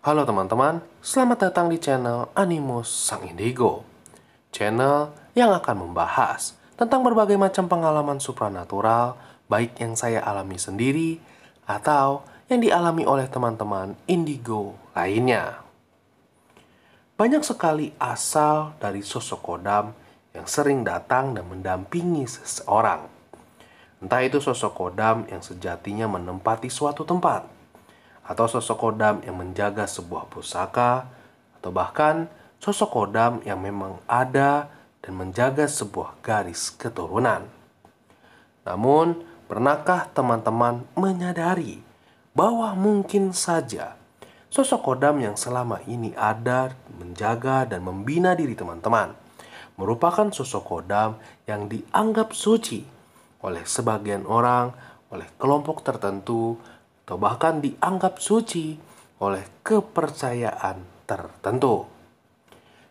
Halo teman-teman, selamat datang di channel Animus Sang Indigo. Channel yang akan membahas tentang berbagai macam pengalaman supranatural, baik yang saya alami sendiri atau yang dialami oleh teman-teman indigo lainnya. Banyak sekali asal dari sosok kodam yang sering datang dan mendampingi seseorang. Entah itu sosok kodam yang sejatinya menempati suatu tempat, atau sosok kodam yang menjaga sebuah pusaka, atau bahkan sosok kodam yang memang ada dan menjaga sebuah garis keturunan. Namun, pernahkah teman-teman menyadari bahwa mungkin saja sosok kodam yang selama ini ada, menjaga dan membina diri teman-teman merupakan sosok kodam yang dianggap suci oleh sebagian orang, oleh kelompok tertentu, atau bahkan dianggap suci oleh kepercayaan tertentu.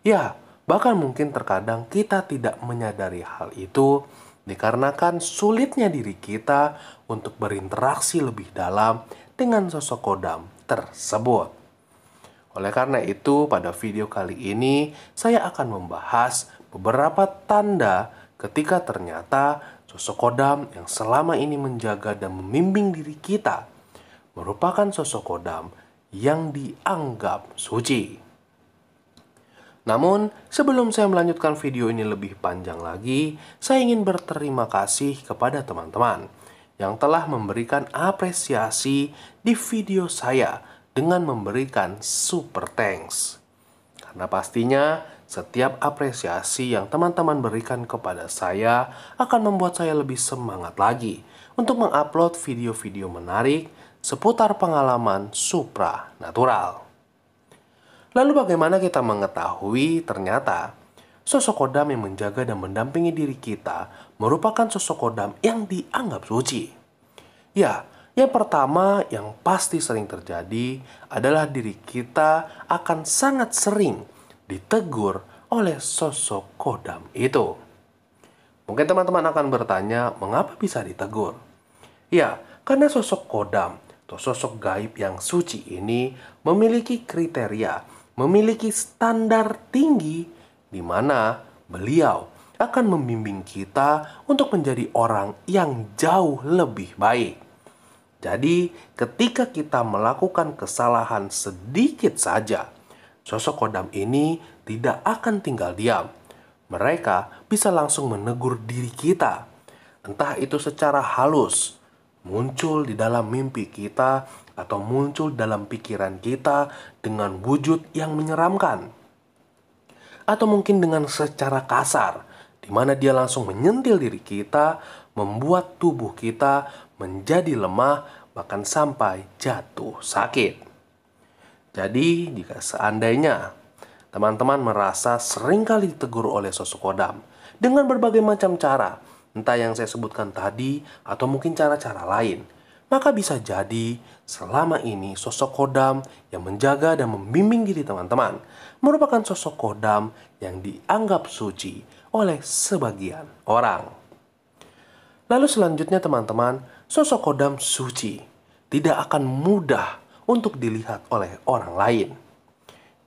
Ya, bahkan mungkin terkadang kita tidak menyadari hal itu dikarenakan sulitnya diri kita untuk berinteraksi lebih dalam dengan sosok kodam tersebut. Oleh karena itu, pada video kali ini saya akan membahas beberapa tanda ketika ternyata sosok kodam yang selama ini menjaga dan membimbing diri kita merupakan sosok kodam yang dianggap suci. Namun, sebelum saya melanjutkan video ini lebih panjang lagi, saya ingin berterima kasih kepada teman-teman yang telah memberikan apresiasi di video saya dengan memberikan super thanks. Karena pastinya setiap apresiasi yang teman-teman berikan kepada saya akan membuat saya lebih semangat lagi untuk mengupload video-video menarik seputar pengalaman supranatural. Lalu bagaimana kita mengetahui ternyata sosok kodam yang menjaga dan mendampingi diri kita merupakan sosok kodam yang dianggap suci? Ya, yang pertama yang pasti sering terjadi adalah diri kita akan sangat sering ditegur oleh sosok kodam itu. Mungkin teman-teman akan bertanya, mengapa bisa ditegur? Ya, karena sosok kodam atau sosok gaib yang suci ini memiliki kriteria, memiliki standar tinggi di mana beliau akan membimbing kita untuk menjadi orang yang jauh lebih baik. Jadi, ketika kita melakukan kesalahan sedikit saja, sosok kodam ini tidak akan tinggal diam. Mereka bisa langsung menegur diri kita, entah itu secara halus, muncul di dalam mimpi kita, atau muncul dalam pikiran kita dengan wujud yang menyeramkan. Atau mungkin dengan secara kasar, di mana dia langsung menyentil diri kita, membuat tubuh kita menjadi lemah, bahkan sampai jatuh sakit. Jadi, jika seandainya teman-teman merasa seringkali ditegur oleh sosok kodam dengan berbagai macam cara, entah yang saya sebutkan tadi atau mungkin cara-cara lain, maka bisa jadi selama ini sosok kodam yang menjaga dan membimbing diri teman-teman merupakan sosok kodam yang dianggap suci oleh sebagian orang. Lalu selanjutnya teman-teman, sosok kodam suci tidak akan mudah untuk dilihat oleh orang lain.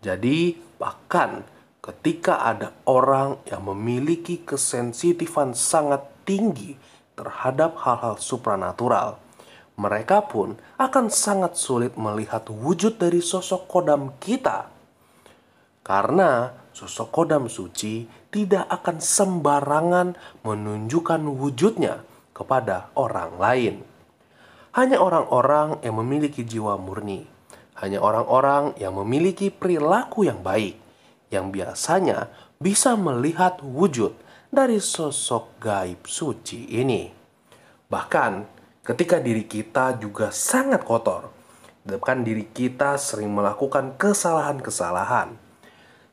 Jadi bahkan ketika ada orang yang memiliki kesensitifan sangat tinggi terhadap hal-hal supranatural, mereka pun akan sangat sulit melihat wujud dari sosok kodam kita. Karena sosok kodam suci tidak akan sembarangan menunjukkan wujudnya kepada orang lain. Hanya orang-orang yang memiliki jiwa murni, hanya orang-orang yang memiliki perilaku yang baik, yang biasanya bisa melihat wujud dari sosok gaib suci ini. Bahkan ketika diri kita juga sangat kotor, bahkan diri kita sering melakukan kesalahan-kesalahan,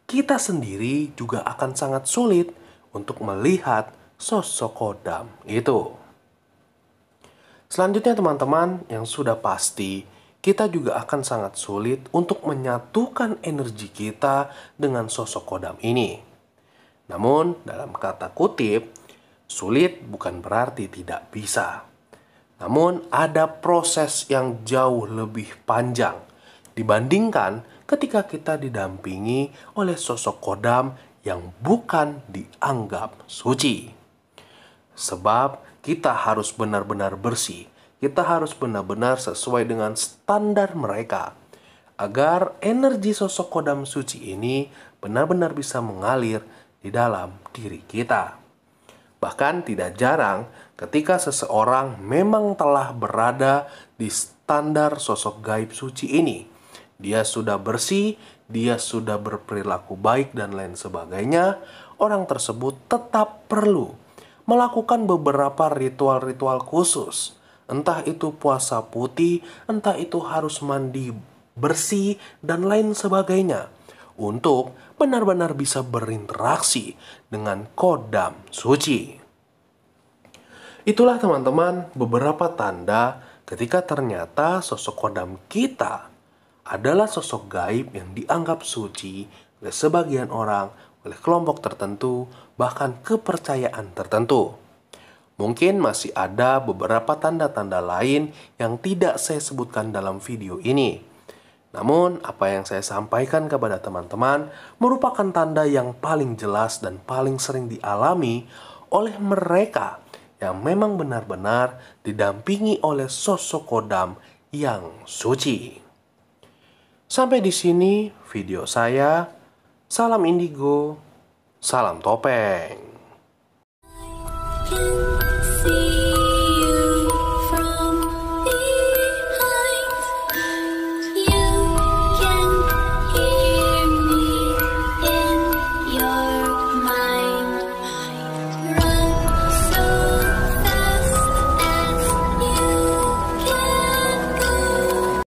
kita sendiri juga akan sangat sulit untuk melihat sosok kodam itu. Selanjutnya teman-teman, yang sudah pasti, kita juga akan sangat sulit untuk menyatukan energi kita dengan sosok kodam ini. Namun, dalam kata kutip, sulit bukan berarti tidak bisa. Namun, ada proses yang jauh lebih panjang dibandingkan ketika kita didampingi oleh sosok kodam yang bukan dianggap suci. Sebab kita harus benar-benar bersih, kita harus benar-benar sesuai dengan standar mereka, agar energi sosok kodam suci ini benar-benar bisa mengalir di dalam diri kita. Bahkan tidak jarang ketika seseorang memang telah berada di standar sosok gaib suci ini, dia sudah bersih, dia sudah berperilaku baik dan lain sebagainya, orang tersebut tetap perlu melakukan beberapa ritual-ritual khusus. Entah itu puasa putih, entah itu harus mandi bersih, dan lain sebagainya. Untuk benar-benar bisa berinteraksi dengan kodam suci. Itulah teman-teman beberapa tanda ketika ternyata sosok kodam kita adalah sosok gaib yang dianggap suci oleh sebagian orang, oleh kelompok tertentu, bahkan kepercayaan tertentu. Mungkin masih ada beberapa tanda-tanda lain yang tidak saya sebutkan dalam video ini. Namun, apa yang saya sampaikan kepada teman-teman merupakan tanda yang paling jelas dan paling sering dialami oleh mereka yang memang benar-benar didampingi oleh sosok kodam yang suci. Sampai di sini video saya. Salam indigo, salam topeng.